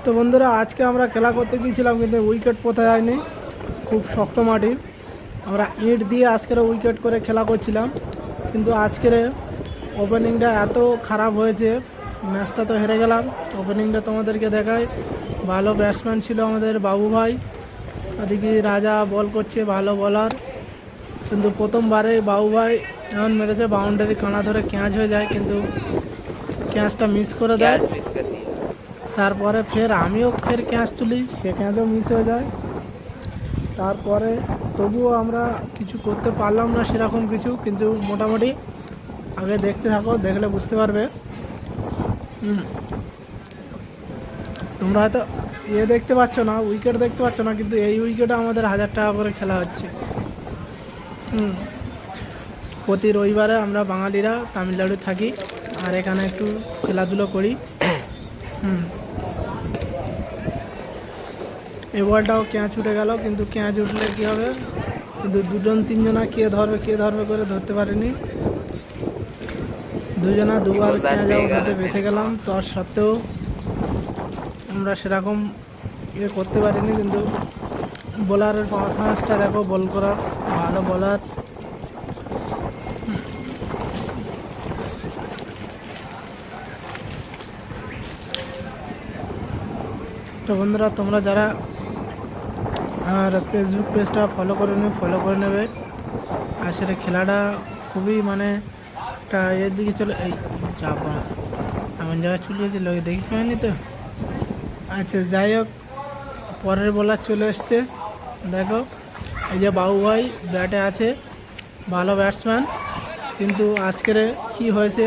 তো বন্ধুরা আজকে আমরা খেলা করতে গিয়েছিলাম কিন্তু উইকেট পোতা যায়নি, খুব শক্ত মাটির। আমরা ইট দিয়ে আজকের উইকেট করে খেলা করছিলাম, কিন্তু আজকের ওপেনিংটা এত খারাপ হয়েছে, ম্যাচটা তো হেরে গেলাম। ওপেনিংটা তোমাদেরকে দেখায়, ভালো ব্যাটসম্যান ছিল আমাদের বাবু ভাই, ওদিকে রাজা বল করছে, ভালো বলার। কিন্তু প্রথমবারে বাবু ভাই এমন মেরেছে বাউন্ডারি কানা ধরে ক্যাচ হয়ে যায়, কিন্তু ক্যাচটা মিস করে দেয়। তারপরে আমিও ক্যাচ তুলি, সে ক্যাচও মিস হয়ে যায়। তারপরে তবুও আমরা কিছু করতে পারলাম না সেরকম কিছু, কিন্তু মোটামুটি আগে দেখতে থাকো, দেখলে বুঝতে পারবে। তোমরা হয়তো দেখতে পাচ্ছ না, উইকেট দেখতে পাচ্ছ না, কিন্তু এই উইকেটে আমাদের 1000 টাকা করে খেলা হচ্ছে। প্রতি রবিবারে আমরা বাঙালিরা তামিলনাড়ু থাকি আর এখানে একটু খেলাধুলো করি। এই বলটাও ক্যাচ উঠে গেল, কিন্তু ক্যাচ উঠলে কী হবে, কিন্তু দুজন তিনজনা কে ধরবে করে ধরতে পারেনি। দুজনা দুবার ক্যাচ আউট হতে বেঁচে গেলাম, তার সত্ত্বেও আমরা সেরকম করতে পারিনি। কিন্তু বোলারের পারফরমেন্সটা দেখো, বল করার ভালো বোলার। তো বন্ধুরা তোমরা যারা আর ফেসবুক পেজটা ফলো করে নেবে। আর সেটা খেলাটা খুবই মানে একটা এর দিকে চলে, এই যাবা এমন জায়গায় চলে গেছিল, দেখিস পাইনি তো। আচ্ছা যাই হোক, পরের বোলার চলে এসছে, দেখো এই যে বাবু ভাই ব্যাটে আছে, ভালো ব্যাটসম্যান। কিন্তু আজকের কি হয়েছে,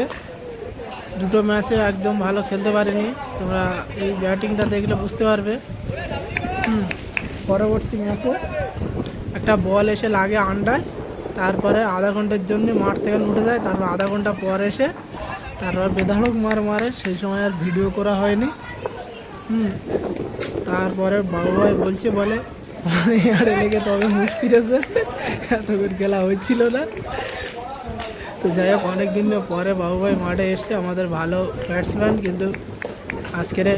দুটো ম্যাচে একদম ভালো খেলতে পারেনি। তোমরা এই ব্যাটিংটা দেখলে বুঝতে পারবে। পরবর্তী ম্যাচে একটা বল এসে লাগে আন্ডায়, তারপরে আধা ঘন্টার জন্য মাঠ থেকে উঠে যায়, তারপর আধা ঘন্টা পর এসে তারপর বেধাড়ক মারে, সেই সময় আর ভিডিও করা হয়নি। তারপরে বাবু ভাই বলে আরে লেগে তবে মুখ ফিরেছে, এত করে খেলা হচ্ছিল না। তো যাই হোক, অনেক দিন পরে বাবু ভাই মাঠে এসছে, আমাদের ভালো ব্যাটসম্যান, কিন্তু আজকের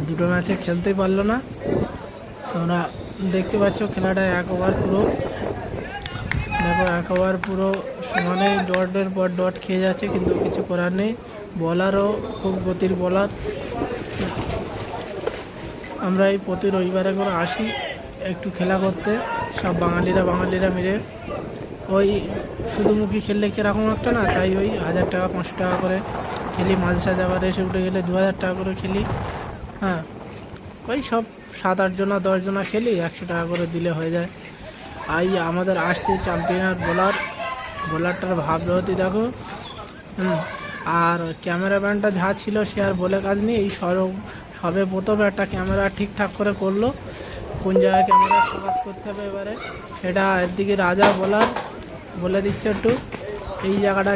দুটো ম্যাচে খেলতেই পারলো না। তোমরা দেখতে পাচ্ছ খেলাটা 1 ওভার পুরো, দেখো 1 ওভার পুরো সমানে ডটের পর ডট খেয়ে যাচ্ছে, কিন্তু কিছু করার নেই। বলারও খুব গতির বলার। আমরা এই প্রতি রবিবারে করে আসি একটু খেলা করতে, সব বাঙালিরা মিলে। ওই শুধুমুখী খেললে কীরকম একটা না, তাই ওই 1000 টাকা 500 টাকা করে খেলি, মাঝে সাঝে আবার এসে উঠে গেলে 2000 টাকা করে খেলি। হ্যাঁ, ওই সব 7-8 জনা 10 জনা খেলি, 100 টাকা করে দিলে হয়ে যায়। আমাদের আসছে চ্যাম্পিয়নার বোলারটার ভাবরতি দেখো। আর ক্যামেরাম্যানটা যা ছিল সে আর বলে কাজ নেই, এই সবে প্রথমে একটা ক্যামেরা ঠিকঠাক করে করলো, কোন জায়গায় ক্যামেরা ফোকাস করতে হবে এবারে সেটা এর দিকে রাজা বলে দিচ্ছে একটু। এই জায়গাটা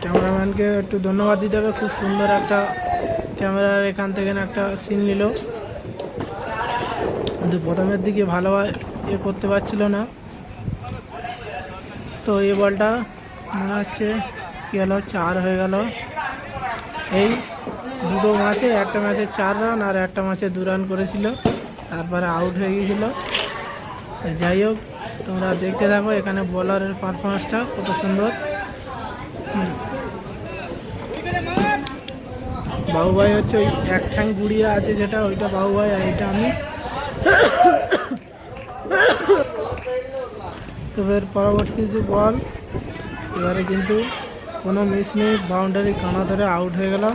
ক্যামেরাম্যানকে একটু ধন্যবাদ দিতে হবে, খুব সুন্দর একটা ক্যামেরার এখান থেকে একটা সিন নিল, কিন্তু প্রথমের দিকে ভালোভাবে করতে পারছিল না। তো এই বলটা মনে হচ্ছে কী হলো, 4 হয়ে গেল। এই দুটো ম্যাচে, একটা ম্যাচে 4 রান আর একটা ম্যাচে 2 রান করেছিল, তারপরে আউট হয়ে গিয়েছিল। যাই হোক, তোমরা দেখতে থাকো এখানে বোলারের পারফরমেন্সটা কত সুন্দর। বাবু ভাই হচ্ছে ওই এক ঠ্যাং গুড়িয়ে আছে যেটা, ওইটা বাবু ভাই, আর এটা আমি। তবে পরবর্তী যে বল, এবারে কিন্তু কোনো মিস নেই, বাউন্ডারি কানা ধরে আউট হয়ে গেলাম।